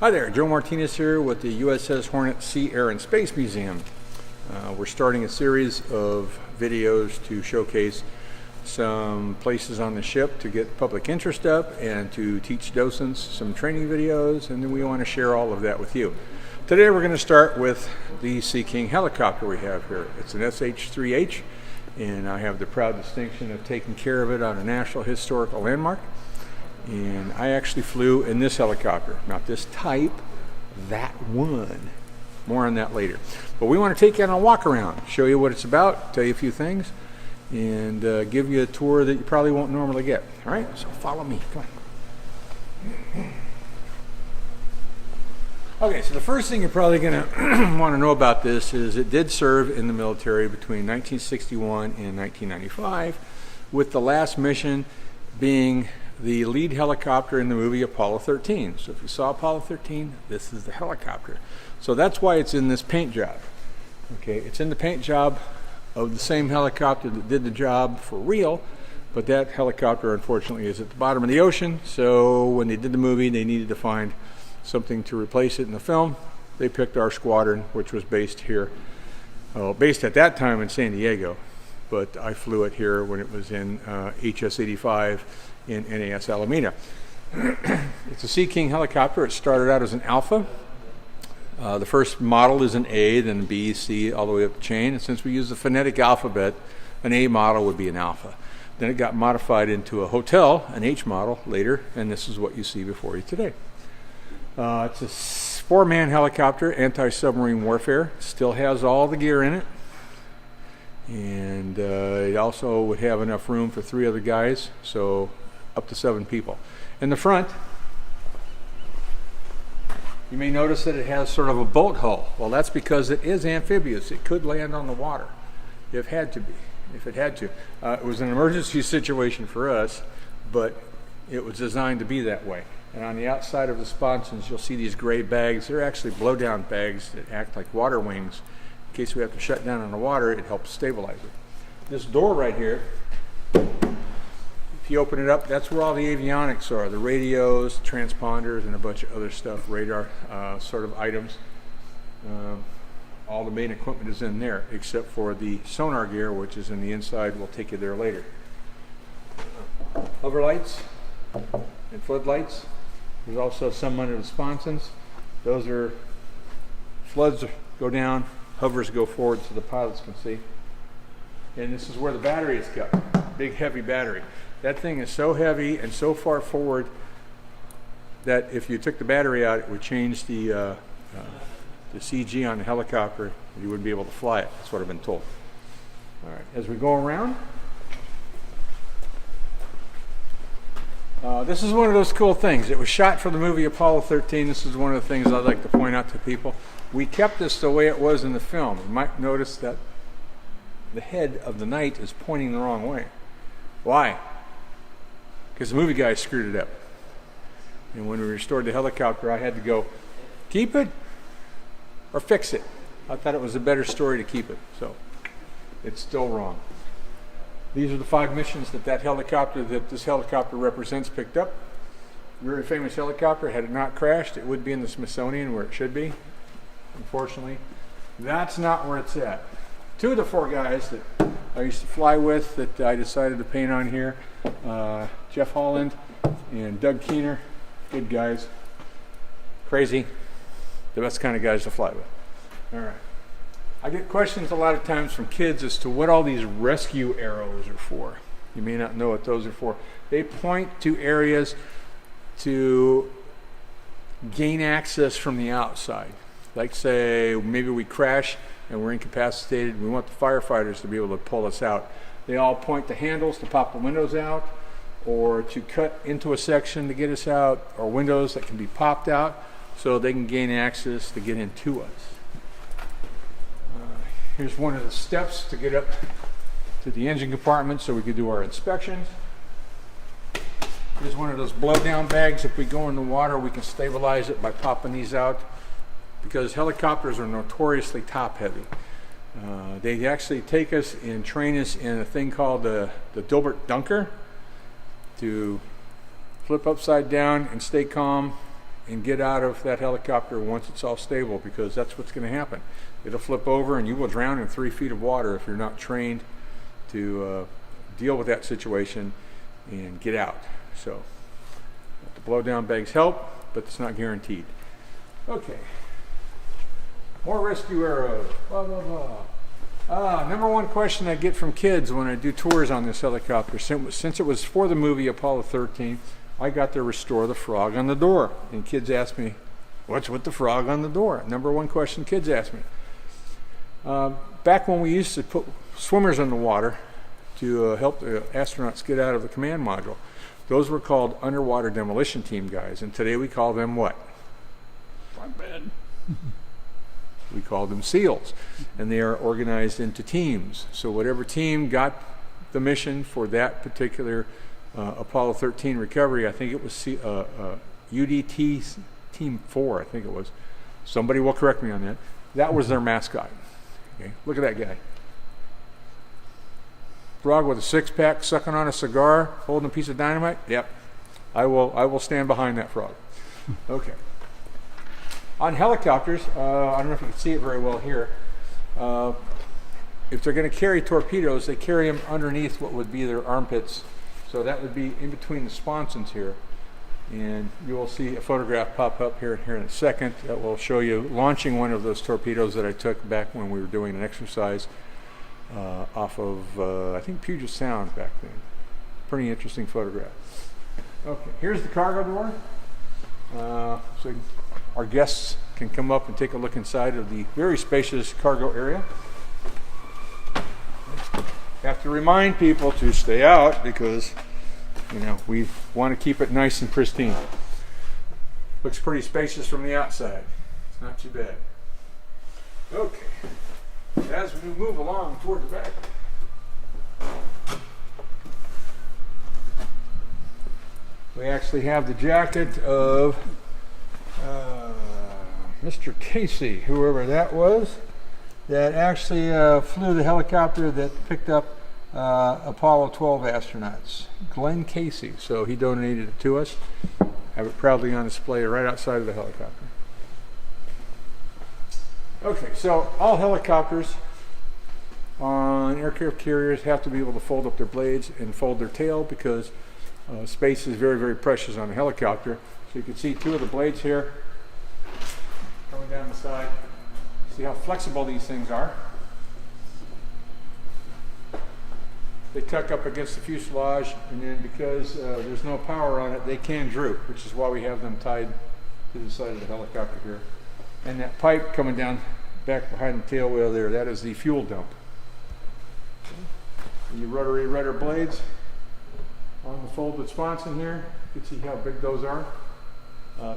Hi there, Joe Martinez here with the USS Hornet Sea, Air, and Space Museum. We're starting a series of videos to showcase some places on the ship to get public interest up and to teach docents some training videos, and then we want to share all of that with you. Today we're going to start with the Sea King helicopter we have here. It's an SH-3H, and I have the proud distinction of taking care of it on a National Historical Landmark. And I actually flew in this helicopter, not this type, that one. More on that later. But we want to take you on a walk around, show you what it's about, tell you a few things, and give you a tour that you probably won't normally get. All right, so follow me. Come on. Okay, so the first thing you're probably going to want to know about this is it did serve in the military between 1961 and 1995, with the last mission being the lead helicopter in the movie Apollo 13. So if you saw Apollo 13, this is the helicopter. So that's why it's in this paint job. Okay, it's in the paint job of the same helicopter that did the job for real, but that helicopter unfortunately is at the bottom of the ocean. So when they did the movie, they needed to find something to replace it in the film. They picked our squadron, which was based here, based at that time in San Diego, but I flew it here when it was in HS-85 in NAS Alameda. It's a Sea King helicopter. It started out as an Alpha. The first model is an A, then B, C, all the way up the chain. And since we use the phonetic alphabet, an A model would be an Alpha. Then it got modified into a Hotel, an H model later, and this is what you see before you today. It's a four-man helicopter, anti-submarine warfare. Still has all the gear in it. And it also would have enough room for 3 other guys, so up to 7 people. In the front, you may notice that it has sort of a boat hull. Well, that's because it is amphibious. It could land on the water if it had to. It was an emergency situation for us, but it was designed to be that way. And on the outside of the sponsons, you'll see these gray bags. They're actually blow-down bags that act like water wings. In case we have to shut down on the water, it helps stabilize it. This door right here, if you open it up, that's where all the avionics are, the radios, transponders, and a bunch of other stuff, radar sort of items. All the main equipment is in there, except for the sonar gear, which is in the inside. We'll take you there later. Hover lights and floodlights. There's also some under the sponsons. Those are floods go down, hovers go forward so the pilots can see. And this is where the battery is kept. Big heavy battery. That thing is so heavy and so far forward that if you took the battery out, it would change the CG on the helicopter. You wouldn't be able to fly it. That's what I've been told. All right, as we go around, this is one of those cool things. It was shot for the movie Apollo 13. This is one of the things I'd like to point out to people. We kept this the way it was in the film. You might notice that the head of the knight is pointing the wrong way. Why? Because the movie guy screwed it up. And when we restored the helicopter, I had to go, keep it or fix it. I thought it was a better story to keep it, so it's still wrong. These are the 5 missions that this helicopter represents picked up. Very famous helicopter. Had it not crashed, it would be in the Smithsonian where it should be. Unfortunately, that's not where it's at. 2 of the 4 guys that I used to fly with that I decided to paint on here, Jeff Holland and Doug Keener, good guys. Crazy, the best kind of guys to fly with. All right. I get questions a lot of times from kids as to what all these rescue arrows are for. You may not know what those are for. They point to areas to gain access from the outside. Like say, maybe we crash and we're incapacitated. We want the firefighters to be able to pull us out. They all point to handles to pop the windows out, or to cut into a section to get us out, or windows that can be popped out so they can gain access to get into us. Here's one of the steps to get up to the engine compartment so we could do our inspections. Here's one of those blow-down bags. If we go in the water, we can stabilize it by popping these out, because helicopters are notoriously top-heavy. They actually take us and train us in a thing called the Dilbert Dunker, to flip upside down and stay calm and get out of that helicopter once it's all stable, because that's what's going to happen. It'll flip over and you will drown in 3 feet of water if you're not trained to deal with that situation and get out. So the blow-down bags help, but it's not guaranteed. Okay. More rescue arrows. Blah, blah, blah. Number one question I get from kids when I do tours on this helicopter, since it was for the movie Apollo 13, I got to restore the frog on the door. And kids ask me, what's with the frog on the door? Number one question kids ask me. Back when we used to put swimmers in the water to help the astronauts get out of the command module, those were called underwater demolition team guys. And today we call them what? Flatbed. We call them SEALs, and they are organized into teams. So whatever team got the mission for that particular Apollo 13 recovery, I think it was UDT Team 4, I think it was. Somebody will correct me on that. That was their mascot. Okay, look at that guy. Frog with a six-pack, sucking on a cigar, holding a piece of dynamite. Yep, I will stand behind that frog. Okay. On helicopters, I don't know if you can see it very well here. If they're going to carry torpedoes, they carry them underneath what would be their armpits. So that would be in between the sponsons here. And you will see a photograph pop up here in a second that will show you launching one of those torpedoes that I took back when we were doing an exercise off of, I think, Puget Sound back then. Pretty interesting photograph. Okay, here's the cargo door. So our guests can come up and take a look inside of the very spacious cargo area. Have to remind people to stay out because, you know, we want to keep it nice and pristine. Looks pretty spacious from the outside. It's not too bad. Okay. As we move along toward the back, we actually have the jacket of Mr. Casey, whoever that was, that actually flew the helicopter that picked up Apollo 12 astronauts, Glenn Casey. So he donated it to us. Have it proudly on display right outside of the helicopter. Okay, so all helicopters on aircraft carriers have to be able to fold up their blades and fold their tail because space is very, very precious on a helicopter. So you can see two of the blades here coming down the side. See how flexible these things are. They tuck up against the fuselage, and then because there's no power on it, they can droop, which is why we have them tied to the side of the helicopter here. And that pipe coming down back behind the tail wheel there, that is the fuel dump. The rotary rudder blades on the folded sponson here, you can see how big those are.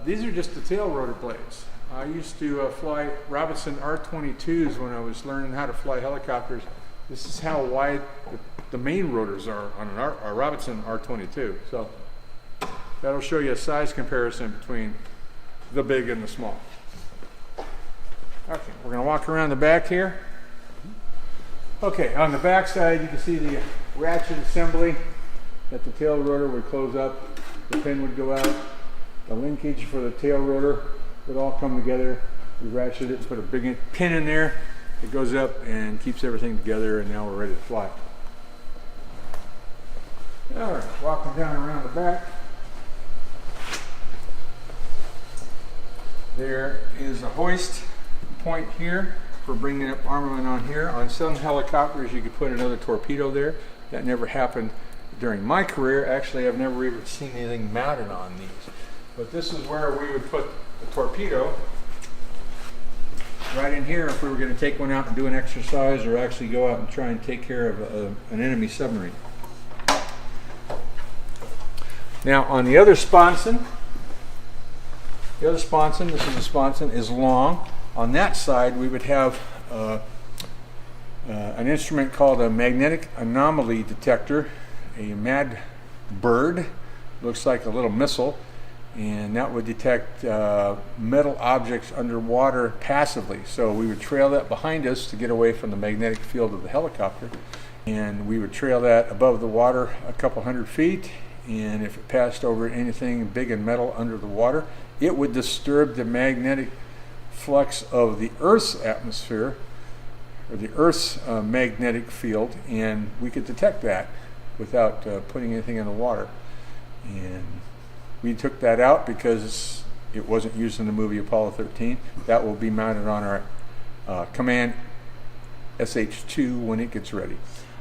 These are just the tail rotor blades. I used to fly Robinson R-22s when I was learning how to fly helicopters. This is how wide the main rotors are on a Robinson R-22. So that'll show you a size comparison between the big and the small. Okay, we're going to walk around the back here. Okay, on the back side you can see the ratchet assembly that the tail rotor would close up, the pin would go out, the linkage for the tail rotor would all come together. We ratchet it and put a big pin in there. It goes up and keeps everything together, and now we're ready to fly. All right, walking down around the back. There is a hoist point here for bringing up armament on here. On some helicopters you could put another torpedo there. That never happened during my career. Actually, I've never even seen anything mounted on these. But this is where we would put the torpedo, right in here if we were going to take one out and do an exercise or actually go out and try and take care of an enemy submarine. Now on the other sponson, this is a sponson, is long. On that side we would have an instrument called a magnetic anomaly detector, a mad bird, looks like a little missile, and that would detect metal objects underwater passively. So we would trail that behind us to get away from the magnetic field of the helicopter, and we would trail that above the water a couple hundred feet, and if it passed over anything big and metal under the water, it would disturb the magnetic flux of the Earth's atmosphere, or the Earth's magnetic field, and we could detect that without putting anything in the water. And we took that out because it wasn't used in the movie Apollo 13. That will be mounted on our Command SH2 when it gets ready.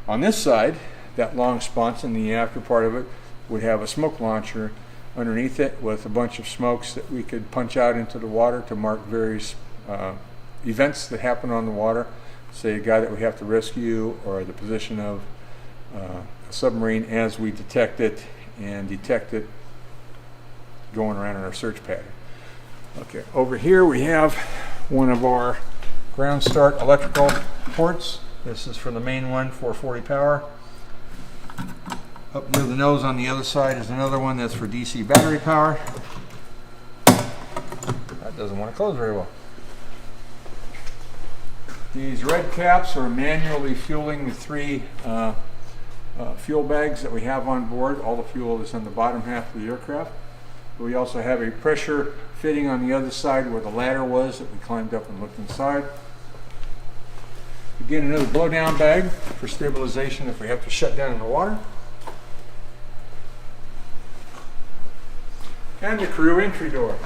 On this side, that long sponson, the after part of it, would have a smoke launcher underneath it with a bunch of smokes that we could punch out into the water to mark various events that happen on the water, say a guy that we have to rescue, or the position of a submarine as we detect it and detect it going around in our search pattern. Okay, over here we have one of our ground start electrical ports. This is for the main one, 440 power. Up near the nose on the other side is another one that's for DC battery power. That doesn't want to close very well. These red caps are manually fueling the 3 fuel bags that we have on board. All the fuel is in the bottom half of the aircraft. We also have a pressure fitting on the other side where the ladder was that we climbed up and looked inside. Again, another blowdown bag for stabilization if we have to shut down in the water. And the crew entry door.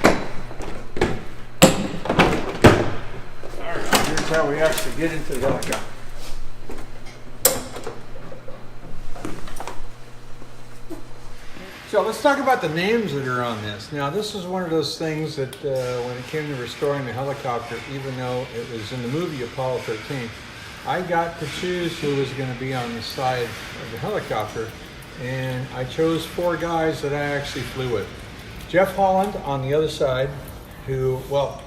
Alright, here's how we actually get into the helicopter. So let's talk about the names that are on this. Now, this is one of those things that when it came to restoring the helicopter, even though it was in the movie Apollo 13, I got to choose who was going to be on the side of the helicopter, and I chose 4 guys that I actually flew with. Jeff Holland on the other side, who, well,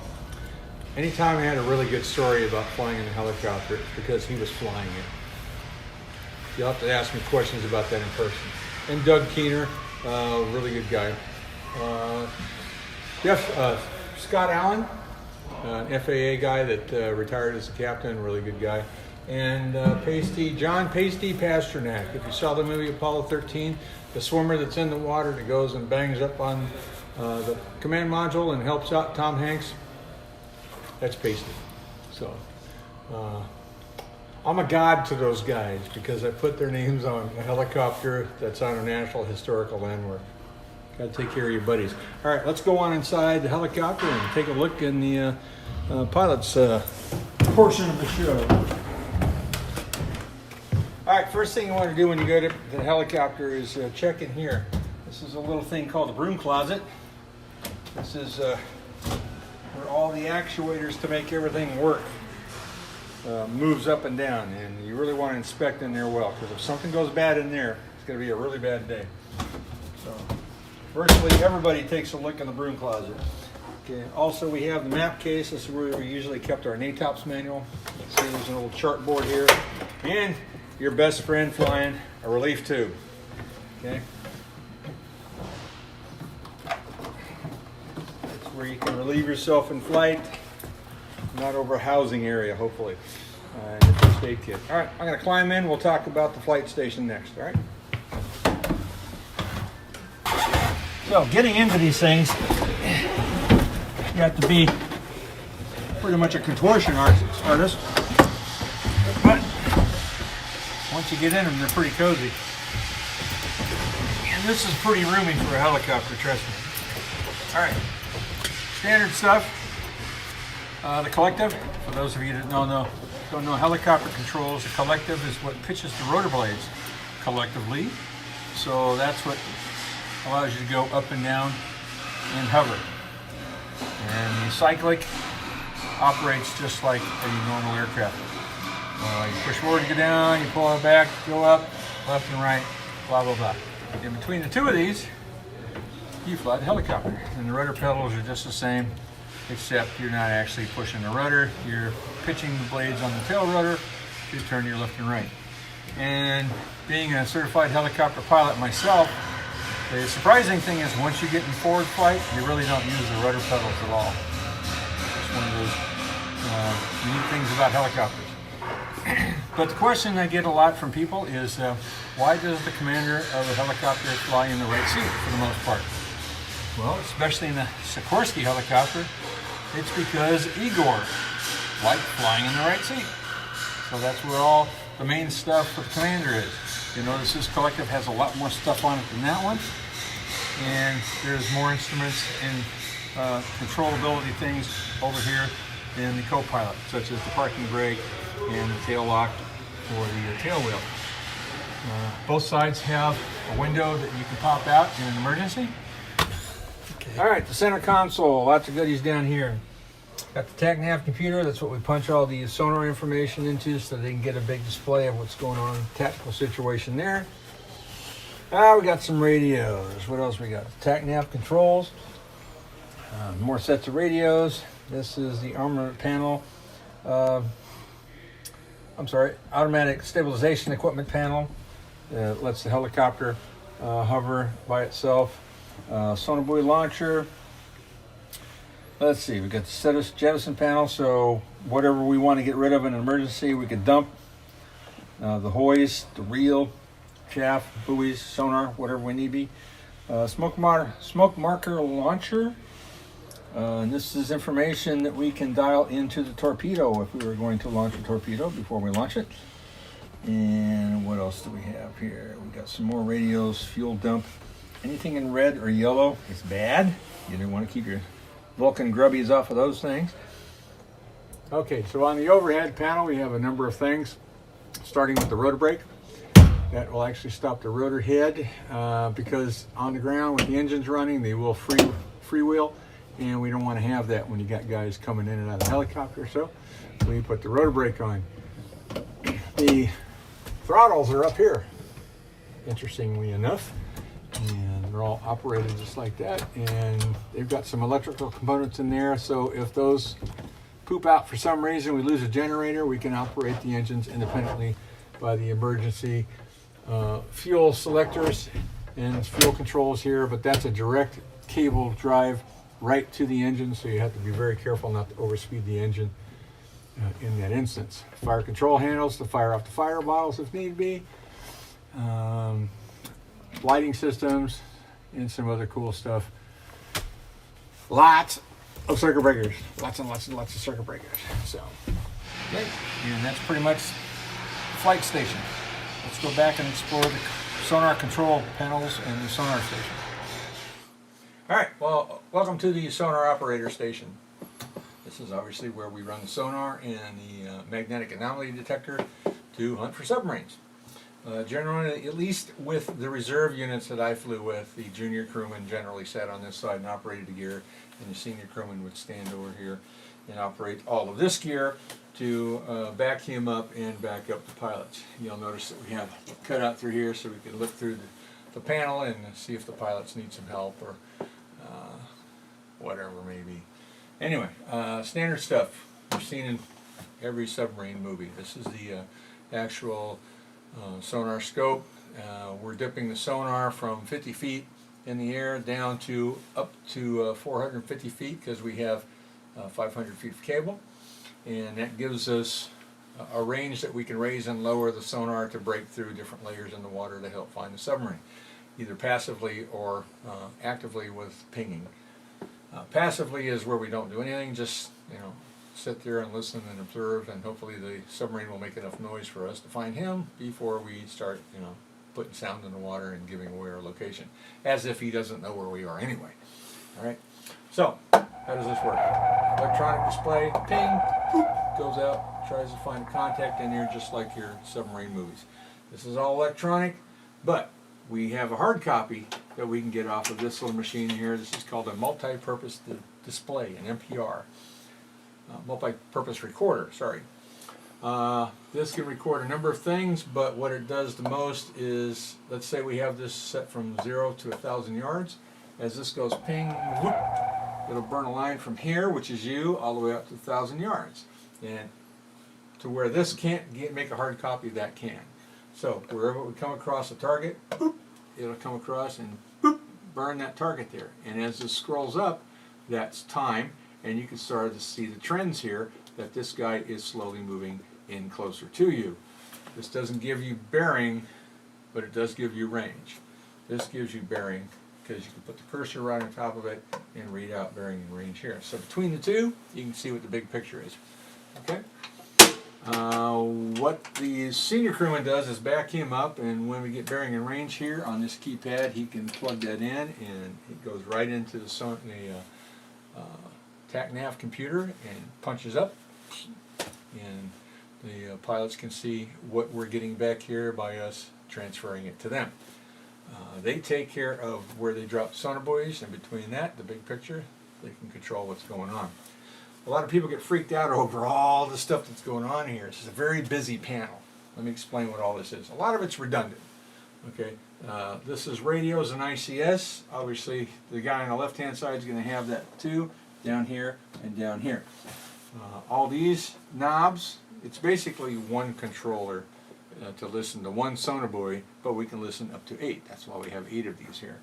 anytime I had a really good story about flying in a helicopter, it's because he was flying it. You'll have to ask me questions about that in person. And Doug Keener, really good guy. Scott Allen, an FAA guy that retired as a captain, really good guy. And John Pasty Pasternak. If you saw the movie Apollo 13, the swimmer that's in the water that goes and bangs up on the command module and helps out Tom Hanks, that's Pasty. So I'm a god to those guys because I put their names on a helicopter that's on a National Historical Landmark. Got to take care of your buddies. All right, let's go on inside the helicopter and take a look in the pilot's portion of the show. All right, first thing you want to do when you go to the helicopter is check in here. This is a little thing called the broom closet. This is where all the actuators to make everything work moves up and down, and you really want to inspect in there well, because if something goes bad in there, it's going to be a really bad day. So virtually everybody takes a look in the broom closet. Okay. Also, we have the map case. This is where we usually kept our NATOPS manual. See, there's a little chart board here, and your best friend flying, a relief tube. Okay. That's where you can relieve yourself in flight, not over a housing area, hopefully. And a first aid kit. All right, I'm going to climb in. We'll talk about the flight station next. All right. So, getting into these things, you have to be pretty much a contortion artist. But once you get in them, they're pretty cozy. And this is pretty roomy for a helicopter, trust me. All right, standard stuff. The collective, for those of you that don't know helicopter controls, the collective is what pitches the rotor blades collectively. So that's what allows you to go up and down and hover. And the cyclic operates just like a normal aircraft. You push forward to go down, you pull it back, go up, left and right, blah, blah, blah. In between the two of these, you fly the helicopter. And the rudder pedals are just the same, except you're not actually pushing the rudder, you're pitching the blades on the tail rudder to turn your left and right. And being a certified helicopter pilot myself, the surprising thing is once you get in forward flight, you really don't use the rudder pedals at all. It's one of those unique things about helicopters. But the question I get a lot from people is, Why does the commander of a helicopter fly in the right seat for the most part? Well, especially in the Sikorsky helicopter, it's because Igor liked flying in the right seat. So that's where all the main stuff for the commander is. You'll notice this collective has a lot more stuff on it than that one. And there's more instruments and controllability things over here than the co-pilot, such as the parking brake and the tail lock or the tail wheel. Both sides have a window that you can pop out in an emergency. Okay. All right, the center console, lots of goodies down here. Got the TACNAV computer, that's what we punch all the sonar information into so they can get a big display of what's going on in the tactical situation there. We got some radios. What else we got? TACNAV controls, more sets of radios. This is the armament panel. Automatic stabilization equipment panel. Lets the helicopter hover by itself. Sonar buoy launcher. Let's see, we got the jettison panel, so whatever we want to get rid of in an emergency, we could dump. The hoist, the reel, chaff, buoys, sonar, whatever we need be. Smoke marker launcher. And this is information that we can dial into the torpedo if we were going to launch a torpedo before we launch it. And what else do we have here? We got some more radios, fuel dump. Anything in red or yellow is bad. You don't want to keep your Vulcan grubbies off of those things. Okay, so on the overhead panel we have a number of things, starting with the rotor brake. That will actually stop the rotor head because on the ground with the engines running they will freewheel, and we don't want to have that when you got guys coming in and out of the helicopter. So we put the rotor brake on. The throttles are up here, interestingly enough, and they're all operated just like that, and they've got some electrical components in there, so if those poop out for some reason, we lose a generator, we can operate the engines independently by the emergency fuel selectors and fuel controls here, but that's a direct cable drive right to the engine, so you have to be very careful not to overspeed the engine in that instance. Fire control handles to fire off the fire bottles if need be. Lighting systems and some other cool stuff. Lots of circuit breakers. Lots and lots and lots of circuit breakers. So, okay. And that's pretty much the flight station. Let's go back and explore the sonar control panels and the sonar station. All right, well, welcome to the sonar operator station. This is obviously where we run the sonar and the magnetic anomaly detector to hunt for submarines. Generally, at least with the reserve units that I flew with, the junior crewman generally sat on this side and operated the gear, and the senior crewman would stand over here and operate all of this gear to back him up and back up the pilots. You'll notice that we have a cutout through here so we can look through the panel and see if the pilots need some help or whatever it may be. Anyway, standard stuff you've seen in every submarine movie. This is the actual sonar scope. We're dipping the sonar from 50 feet in the air down to up to 450 feet because we have 500 feet of cable, and that gives us a range that we can raise and lower the sonar to break through different layers in the water to help find the submarine, either passively or actively with pinging. Passively is where we don't do anything, just sit there and listen and observe, and hopefully the submarine will make enough noise for us to find him before we start putting sound in the water and giving away our location, as if he doesn't know where we are anyway. All right, so how does this work? Electronic display, ping, boop, goes out, tries to find a contact in there just like your submarine movies. This is all electronic, but we have a hard copy that we can get off of this little machine here. This is called a multi-purpose display, an MPR. Multi-purpose recorder, sorry. This can record a number of things, but what it does the most is, let's say we have this set from 0 to 1,000 yards. As this goes ping, whoop, it'll burn a line from here, which is you, all the way up to 1,000 yards. And to where this can't make a hard copy, that can. So wherever we come across a target, boop, it'll come across and boop, burn that target there. And as this scrolls up, that's time, and you can start to see the trends here that this guy is slowly moving in closer to you. This doesn't give you bearing but it does give you range. This gives you bearing because you can put the cursor right on top of it and read out bearing and range here. So between the two, you can see what the big picture is. Okay. What the senior crewman does is back him up, and when we get bearing and range here on this keypad, he can plug that in, and it goes right into the TAC-NAV computer and punches up, and the pilots can see what we're getting back here by us transferring it to them. They take care of where they drop sonar buoys, and between that, the big picture, they can control what's going on. A lot of people get freaked out over all the stuff that's going on here. This is a very busy panel. Let me explain what all this is. A lot of it's redundant. Okay, this is radios and ICS. Obviously, the guy on the left-hand side is going to have that too, down here and down here. All these knobs, it's basically one controller to listen to one sonar buoy, but we can listen up to 8. That's why we have 8 of these here.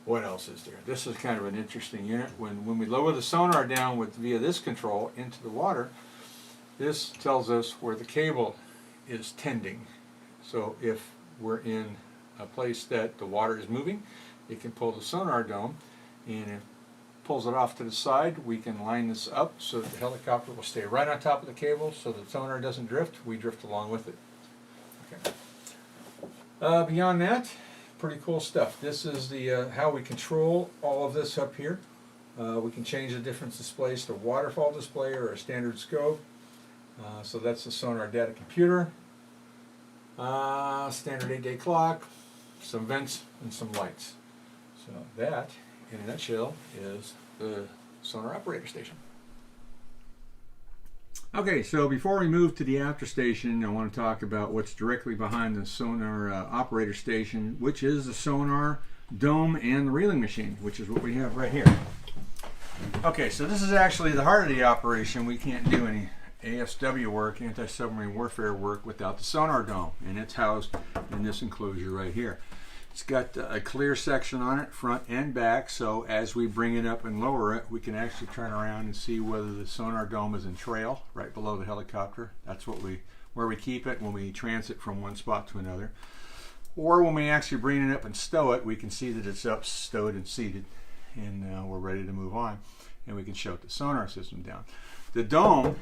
What else is there? This is kind of an interesting unit. When we lower the sonar down via this control into the water, this tells us where the cable is tending. So if we're in a place that the water is moving, it can pull the Sonar Dome, and it pulls it off to the side. We can line this up so that the helicopter will stay right on top of the cable so the sonar doesn't drift. We drift along with it. Okay. Beyond that, pretty cool stuff. This is the how we control all of this up here. We can change the different displays to a waterfall display or a standard scope. So that's the sonar data computer. Standard 8-day clock, some vents, and some lights. So that, in a nutshell, is the sonar operator station. Okay, so before we move to the after station, I want to talk about what's directly behind the sonar operator station, which is the Sonar Dome and the reeling machine, which is what we have right here. Okay, so this is actually the heart of the operation. We can't do any ASW work, anti-submarine warfare work, without the Sonar Dome, and it's housed in this enclosure right here. It's got a clear section on it, front and back, so as we bring it up and lower it, we can actually turn around and see whether the Sonar Dome is in trail right below the helicopter. That's where we keep it when we transit from one spot to another. Or when we actually bring it up and stow it, we can see that it's up, stowed, and seated, and we're ready to move on. And we can shut the sonar system down. The dome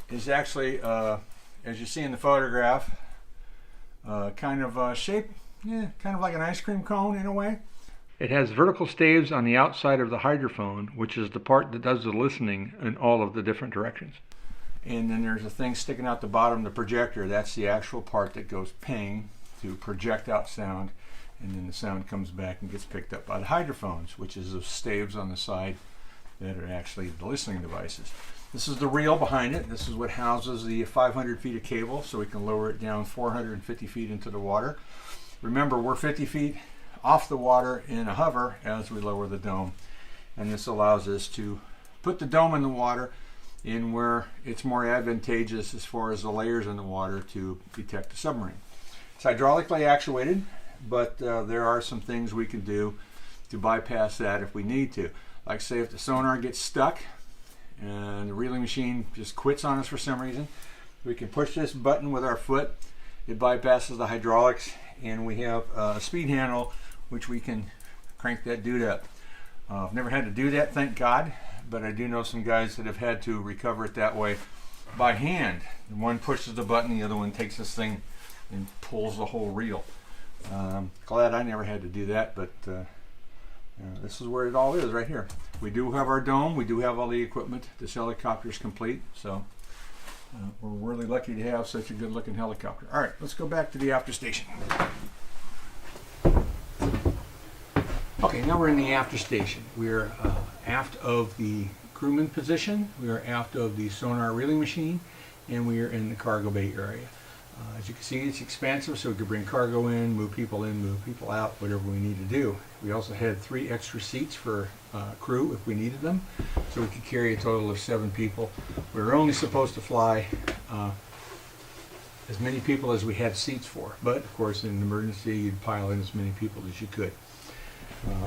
is actually, as you see in the photograph, kind of shaped, kind of like an ice cream cone in a way. It has vertical staves on the outside of the hydrophone, which is the part that does the listening in all of the different directions. And then there's a thing sticking out the bottom, the projector. That's the actual part that goes ping to project out sound, and then the sound comes back and gets picked up by the hydrophones, which is those staves on the side that are actually the listening devices. This is the reel behind it. This is what houses the 500 feet of cable, so we can lower it down 450 feet into the water. Remember, we're 50 feet off the water in a hover as we lower the dome, and this allows us to put the dome in the water in where it's more advantageous as far as the layers in the water to detect the submarine. It's hydraulically actuated, but there are some things we can do to bypass that if we need to. Like say if the sonar gets stuck and the reeling machine just quits on us for some reason, we can push this button with our foot. It bypasses the hydraulics, and we have a speed handle which we can crank that dude up. I've never had to do that, thank God, but I do know some guys that have had to recover it that way by hand. One pushes the button, the other one takes this thing and pulls the whole reel. Glad I never had to do that, but this is where it all is right here. We do have our dome, we do have all the equipment. This helicopter is complete, so we're really lucky to have such a good looking helicopter. All right, let's go back to the after station. Okay, now we're in the after station. We're aft of the crewman position, we are aft of the sonar reeling machine, and we are in the cargo bay area. As you can see, it's expansive, so we can bring cargo in, move people out, whatever we need to do. We also had 3 extra seats for crew if we needed them, so we could carry a total of 7 people. We were only supposed to fly as many people as we had seats for, but of course in an emergency you'd pile in as many people as you could.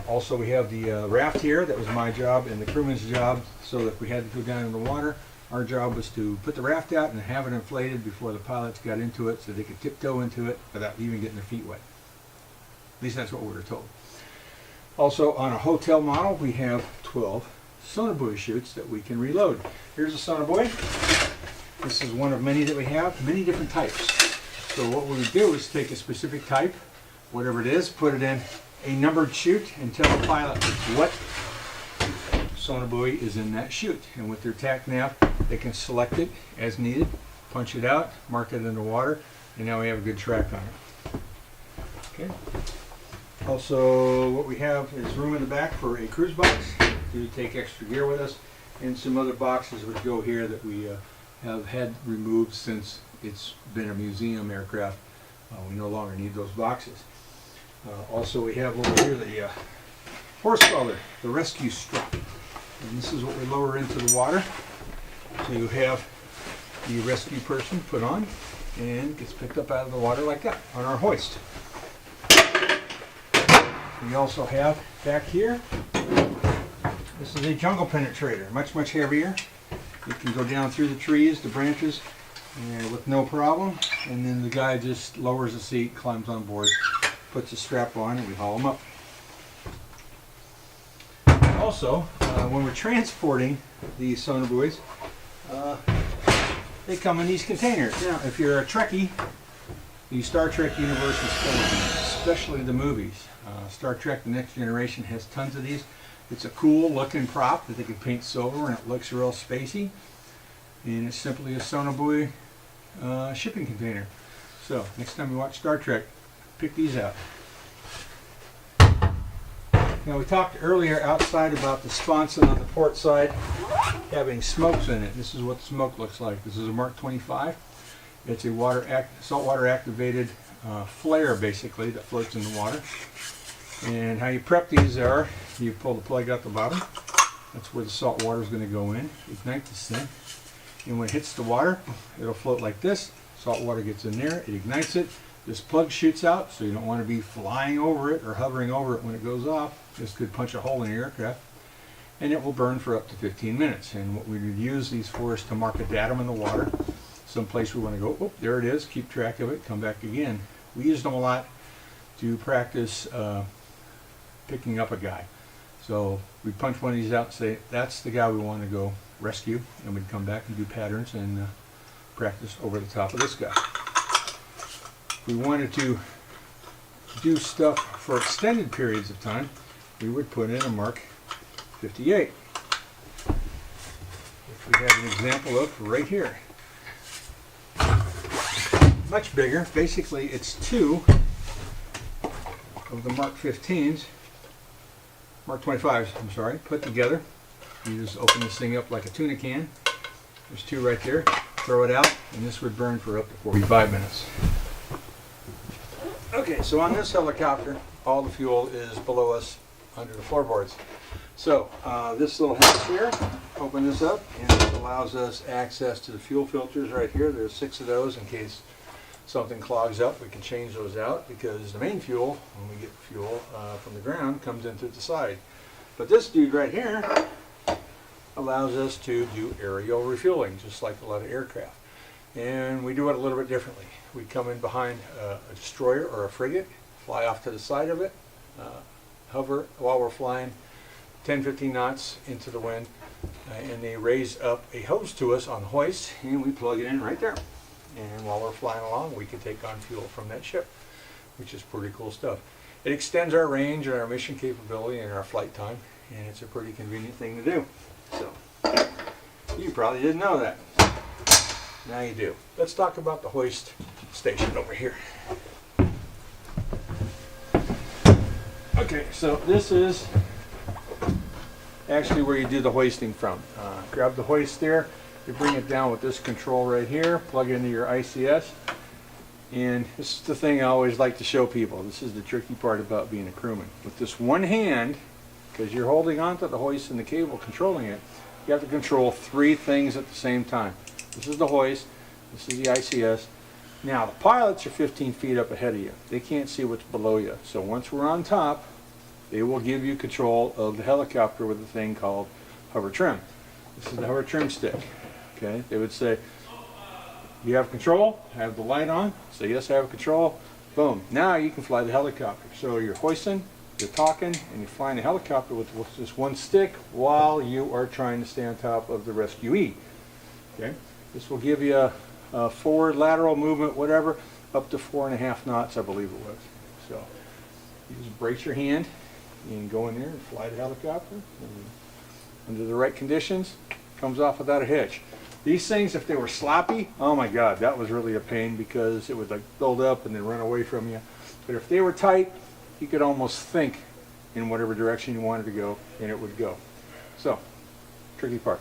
Also we have the raft here. That was my job and the crewman's job, so that if we had to go down in the water, Our job was to put the raft out and have it inflated before the pilots got into it so they could tiptoe into it without even getting their feet wet. At least that's what we were told. Also, on a hotel model, we have 12 sonar buoy chutes that we can reload. Here's a sonar buoy. This is one of many that we have, many different types. So what we would do is take a specific type, whatever it is, put it in a numbered chute and tell the pilot what sonar buoy is in that chute. And with their tac nav, they can select it as needed, punch it out, mark it in the water, and now we have a good track on it. Okay. Also, what we have is room in the back for a cruise box to take extra gear with us, and some other boxes would go here that we have had removed since it's been a museum aircraft. We no longer need those boxes. Also, we have over here the horse collar, the rescue strut. And this is what we lower into the water to have the rescue person put on, and gets picked up out of the water like that on our hoist. We also have back here, this is a jungle penetrator, much, much heavier. It can go down through the trees, the branches, and with no problem. And then the guy just lowers the seat, climbs on board, puts a strap on, and we haul him up. Also, when we're transporting these sonar buoys, they come in these containers. Now, if you're a Trekkie, the Star Trek universe is full of these, especially the movies. Star Trek The Next Generation has tons of these. It's a cool looking prop that they can paint silver, and it looks real spacey. And it's simply a sonar buoy shipping container. So, next time you watch Star Trek, pick these out. Now, we talked earlier outside about the sponson on the port side having smokes in it. This is what the smoke looks like. This is a Mark 25. It's a saltwater activated flare, basically, that floats in the water. And how you prep these are, you pull the plug out the bottom. That's where the salt water is going to go in. Ignite this thing. And when it hits the water, it'll float like this. Salt water gets in there, it ignites it. This plug shoots out, so you don't want to be flying over it or hovering over it when it goes off. This could punch a hole in your aircraft. And it will burn for up to 15 minutes. And what we would use these for is to mark a datum in the water. Someplace we want to go, oh, there it is, keep track of it, come back again. We used them a lot to practice picking up a guy. So we'd punch one of these out and say, that's the guy we want to go rescue, and we'd come back and do patterns and practice over the top of this guy. If we wanted to do stuff for extended periods of time, we would put in a Mark 58, which we have an example of right here. Much bigger. Basically, it's two of the Mark 15s, Mark 25s, I'm sorry, put together. You just open this thing up like a tuna can. There's two right there. Throw it out, and this would burn for up to 45 minutes. Okay, so on this helicopter, all the fuel is below us under the floorboards. So this little hatch here, open this up, and this allows us access to the fuel filters right here. There's 6 of those in case something clogs up. We can change those out because the main fuel, when we get fuel from the ground, comes in through the side. But this dude right here allows us to do aerial refueling, just like a lot of aircraft. And we do it a little bit differently. We come in behind a destroyer or a frigate, fly off to the side of it, hover while we're flying 10-15 knots into the wind, and they raise up a hose to us on the hoist, and we plug it in right there. And while we're flying along, we can take on fuel from that ship, which is pretty cool stuff. It extends our range and our mission capability and our flight time, and it's a pretty convenient thing to do. So, you probably didn't know that. Now you do. Let's talk about the hoist station over here. Okay, so this is actually where you do the hoisting from. Grab the hoist there, you bring it down with this control right here, plug it into your ICS, and this is the thing I always like to show people. This is the tricky part about being a crewman. With this one hand, because you're holding onto the hoist and the cable controlling it, you have to control 3 things at the same time. This is the hoist, this is the ICS. Now the pilots are 15 feet up ahead of you. They can't see what's below you. So once we're on top, they will give you control of the helicopter with a thing called hover trim. This is the hover trim stick. Okay, they would say, you have control, have the light on, say yes, I have control, boom. Now you can fly the helicopter. So you're hoisting, you're talking, and you're flying the helicopter with just one stick while you are trying to stay on top of the rescuee. Okay, this will give you a forward, lateral movement, whatever, up to 4.5 knots, I believe it was. So you just brace your hand, you can go in there and fly the helicopter. And under the right conditions, comes off without a hitch. These things, if they were sloppy, oh my God, that was really a pain because it would like build up and then run away from you. But if they were tight, you could almost think in whatever direction you wanted to go, and it would go. So, tricky part,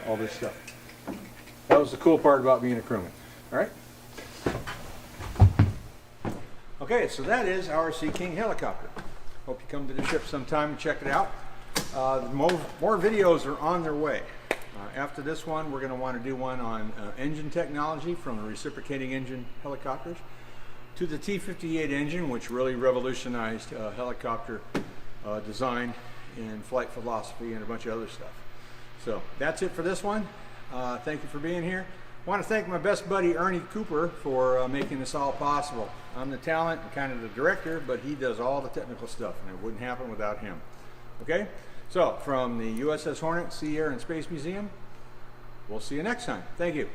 all this stuff. That was the cool part about being a crewman. All right. Okay, so that is our Sea King helicopter. Hope you come to the ship sometime and check it out. More videos are on their way. After this one, we're going to want to do one on engine technology, from the reciprocating engine helicopters to the T-58 engine, which really revolutionized helicopter design and flight philosophy and a bunch of other stuff. So that's it for this one. Thank you for being here. I want to thank my best buddy Ernie Cooper for making this all possible. I'm the talent and kind of the director, but he does all the technical stuff, and it wouldn't happen without him. Okay? So, from the USS Hornet, Sea, Air, and Space Museum, we'll see you next time. Thank you.